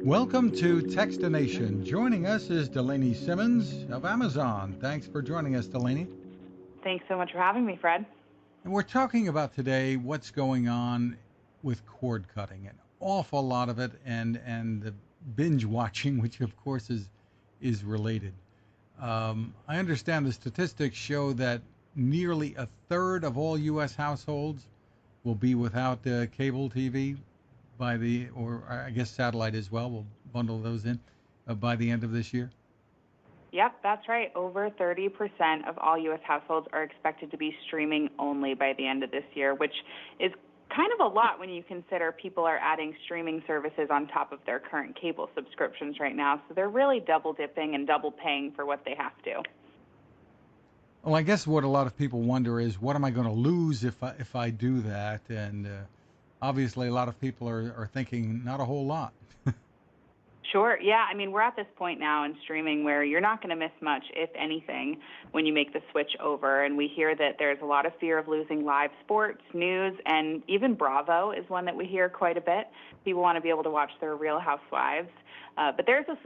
Welcome to Techstination. Joining us is Delaney Simmons of Amazon. Thanks for joining us, Delaney. Thanks so much for having me, Fred. And we're talking about today what's going on with cord cutting, an awful lot of it, and the binge watching, which of course is related. I understand the statistics show that nearly a third of all U.S. households will be without cable TV or I guess satellite as well. We'll bundle those in by the end of this year. Yep, that's right. Over 30% of all U.S. households are expected to be streaming only by the end of this year, which is kind of a lot when you consider people are adding streaming services on top of their current cable subscriptions right now. So they're really double dipping and double paying for what they have to. Well, I guess what a lot of people wonder is, what am I going to lose if I do that? And obviously, a lot of people are thinking not a whole lot. Sure. Yeah. I mean, we're at this point now in streaming where you're not going to miss much, if anything, when you make the switch over. And we hear that there's a lot of fear of losing live sports, news, and even Bravo is one that we hear quite a bit. People want to be able to watch their Real Housewives. But there's a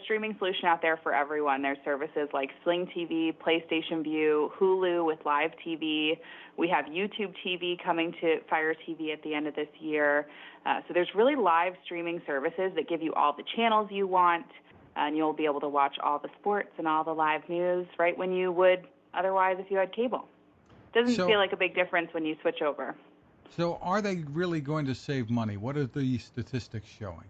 streaming solution out there for everyone. There's services like Sling TV, PlayStation View, Hulu with live TV. We have YouTube TV coming to Fire TV at the end of this year. So there's really live streaming services that give you all the channels you want, and you'll be able to watch all the sports and all the live news right when you would otherwise if you had cable. Doesn't feel like a big difference when you switch over. So are they really going to save money? What are the statistics showing?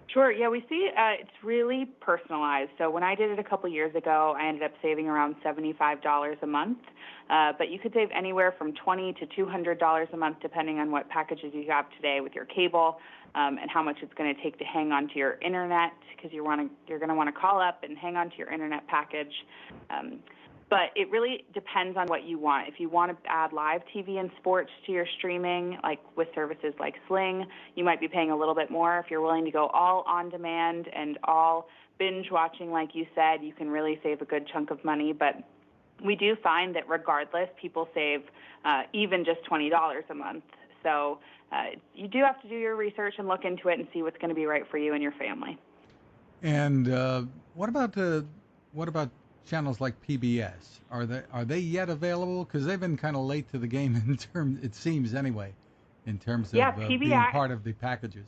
Sure. Yeah, we see it's really personalized. So when I did it a couple years ago, I ended up saving around $75 a month. But you could save anywhere from $20 to $200 a month, depending on what packages you have today with your cable, and how much it's going to take to hang on to your internet, because you're going to want to call up and hang on to your internet package. But it really depends on what you want. If you want to add live TV and sports to your streaming, like with services like Sling, you might be paying a little bit more. If you're willing to go all on demand and all binge watching, like you said, you can really save a good chunk of money. But we do find that regardless, people save even just $20 a month. So you do have to do your research and look into it and see what's going to be right for you and your family. And what about channels like PBS? Are they yet available? Because they've been kind of late to the game in terms, it seems anyway, in terms of being part of the packages.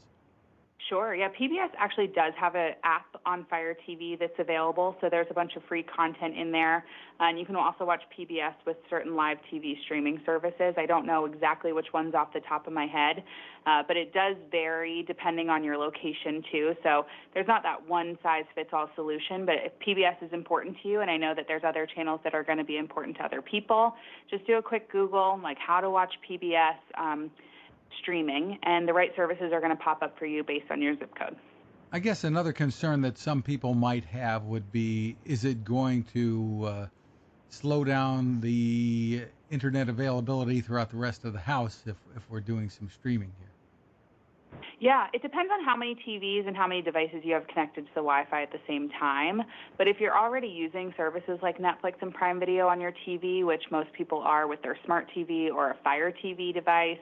Sure. Yeah, PBS actually does have an app on Fire TV that's available, so there's a bunch of free content in there. And you can also watch PBS with certain live TV streaming services. I don't know exactly which ones off the top of my head, but it does vary depending on your location, too. So there's not that one-size-fits-all solution, but if PBS is important to you, and I know that there's other channels that are going to be important to other people, just do a quick Google, like how to watch PBS streaming, and the right services are going to pop up for you based on your zip code. I guess another concern that some people might have would be, is it going to slow down the internet availability throughout the rest of the house if we're doing some streaming here? Yeah, it depends on how many TVs and how many devices you have connected to the Wi-Fi at the same time. But if you're already using services like Netflix and Prime Video on your TV, which most people are with their smart TV or a Fire TV device,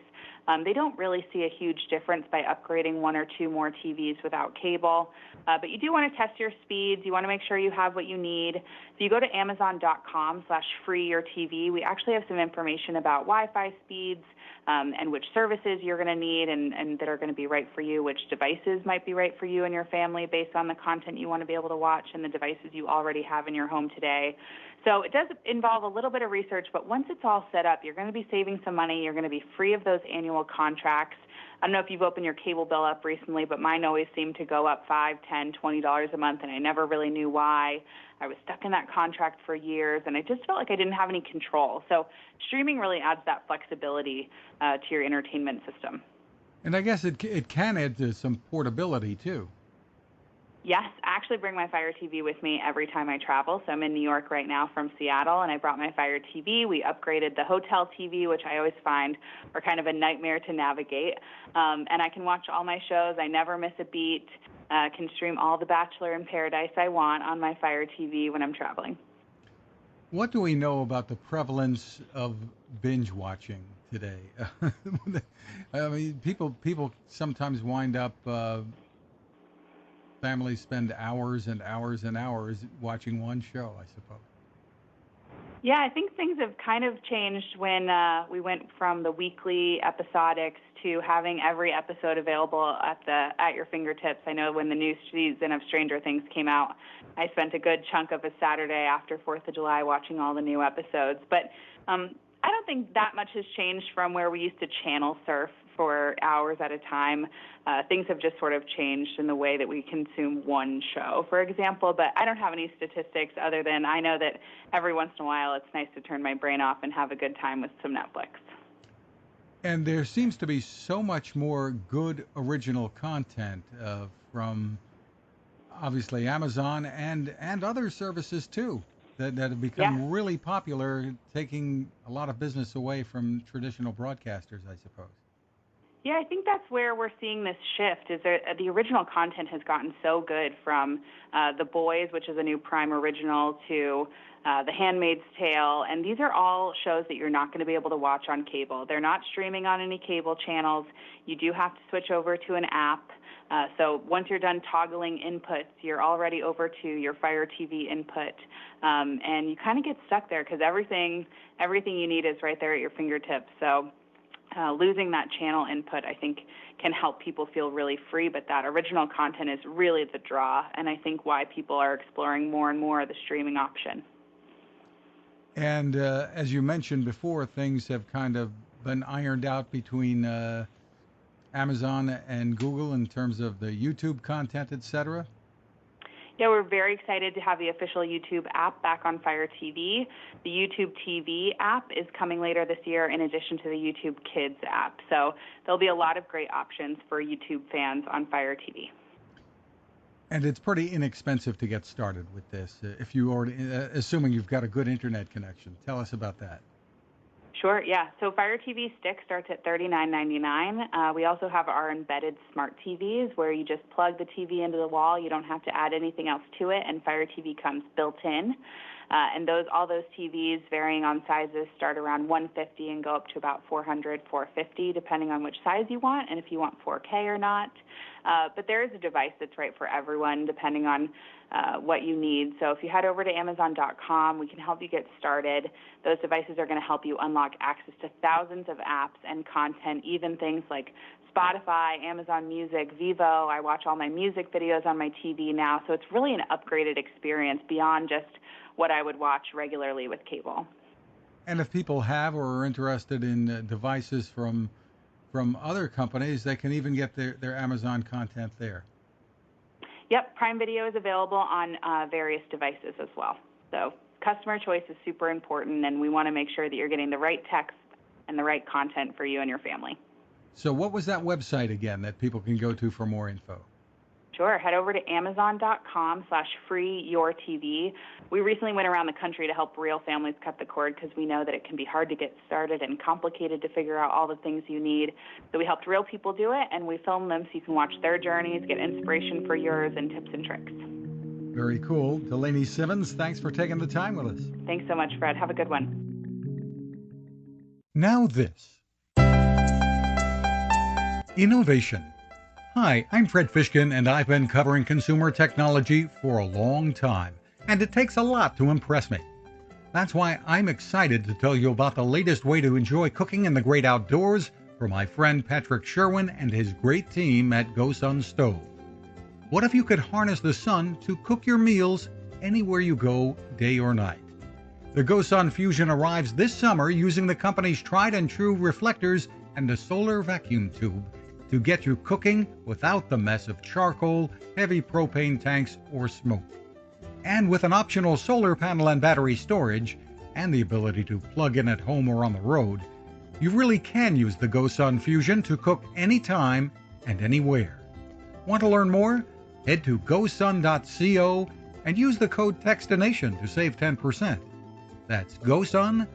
they don't really see a huge difference by upgrading one or two more TVs without cable. But you do want to test your speeds. You want to make sure you have what you need. If you go to Amazon.com/freeyourtv, we actually have some information about Wi-Fi speeds and which services you're going to need and that are going to be right for you, which devices might be right for you and your family based on the content you want to be able to watch and the devices you already have in your home today. So it does involve a little bit of research, but once it's all set up, you're going to be saving some money. You're going to be free of those annual contracts. I don't know if you've opened your cable bill up recently, but mine always seemed to go up $5, $10, $20 a month, and I never really knew why. I was stuck in that contract for years, and I just felt like I didn't have any control. So streaming really adds that flexibility to your entertainment system. And I guess it can add to some portability, too. Yes, I actually bring my Fire TV with me every time I travel. So I'm in New York right now from Seattle, and I brought my Fire TV. We upgraded the hotel TV, which I always find are kind of a nightmare to navigate. And I can watch all my shows. I never miss a beat. Can stream all the Bachelor in Paradise I want on my Fire TV when I'm traveling. What do we know about the prevalence of binge watching today? I mean, people sometimes wind up families spend hours and hours and hours watching one show, I suppose. Yeah, I think things have kind of changed when we went from the weekly episodics to having every episode available at your fingertips. I know when the new season of Stranger Things came out, I spent a good chunk of a Saturday after 4th of July watching all the new episodes. But I don't think that much has changed from where we used to channel surf for hours at a time. Things have just sort of changed in the way that we consume one show, for example. But I don't have any statistics other than I know that every once in a while it's nice to turn my brain off and have a good time with some Netflix. And there seems to be so much more good original content from obviously Amazon and other services too that have become really popular, taking a lot of business away from traditional broadcasters, I suppose. Yeah, I think that's where we're seeing this shift. Is that the original content has gotten so good, from The Boys, which is a new Prime original, to The Handmaid's Tale, and these are all shows that you're not going to be able to watch on cable. They're not streaming on any cable channels. You do have to switch over to an app. So once you're done toggling inputs, you're already over to your Fire TV input, and you kind of get stuck there because everything you need is right there at your fingertips. So losing that channel input, I think, can help people feel really free, but that original content is really the draw, and I think why people are exploring more and more the streaming option. And as you mentioned before, things have kind of been ironed out between Amazon and Google in terms of the YouTube content, etc. Yeah, we're very excited to have the official YouTube app back on Fire TV. The YouTube TV app is coming later this year in addition to the YouTube Kids app. So there'll be a lot of great options for YouTube fans on Fire TV. And it's pretty inexpensive to get started with this, if you already, assuming you've got a good internet connection. Tell us about that. Sure, yeah. So Fire TV Stick starts at $39.99. We also have our embedded smart TVs where you just plug the TV into the wall. You don't have to add anything else to it, and Fire TV comes built in. And all those TVs, varying on sizes, start around $150 and go up to about $400, $450, depending on which size you want and if you want 4K or not. But there is a device that's right for everyone, depending on what you need. So if you head over to Amazon.com, we can help you get started. Those devices are going to help you unlock access to thousands of apps and content, even things like Spotify, Amazon Music, Vivo. I watch all my music videos on my TV now, so it's really an upgraded experience beyond just what I would watch regularly with cable. And if people have or are interested in devices from other companies, they can even get their Amazon content there. Yep, Prime Video is available on various devices as well. So customer choice is super important, and we want to make sure that you're getting the right text and the right content for you and your family. So what was that website again that people can go to for more info? Sure. Head over to Amazon.com/freeyourtv. We recently went around the country to help real families cut the cord because we know that it can be hard to get started and complicated to figure out all the things you need. So we helped real people do it, and we filmed them so you can watch their journeys, get inspiration for yours, and tips and tricks. Very cool. Delaney Simmons, thanks for taking the time with us. Thanks so much, Fred. Have a good one. Now this. Innovation. Hi, I'm Fred Fishkin, and I've been covering consumer technology for a long time, and it takes a lot to impress me. That's why I'm excited to tell you about the latest way to enjoy cooking in the great outdoors from my friend Patrick Sherwin and his great team at GoSun Stove. What if you could harness the sun to cook your meals anywhere you go, day or night? The GoSun Fusion arrives this summer using the company's tried and true reflectors and a solar vacuum tube to get you cooking without the mess of charcoal, heavy propane tanks, or smoke. And with an optional solar panel and battery storage, and the ability to plug in at home or on the road, you really can use the GoSun Fusion to cook anytime and anywhere. Want to learn more? Head to gosun.co and use the code TEXTINATION to save 10%. That's gosun.co.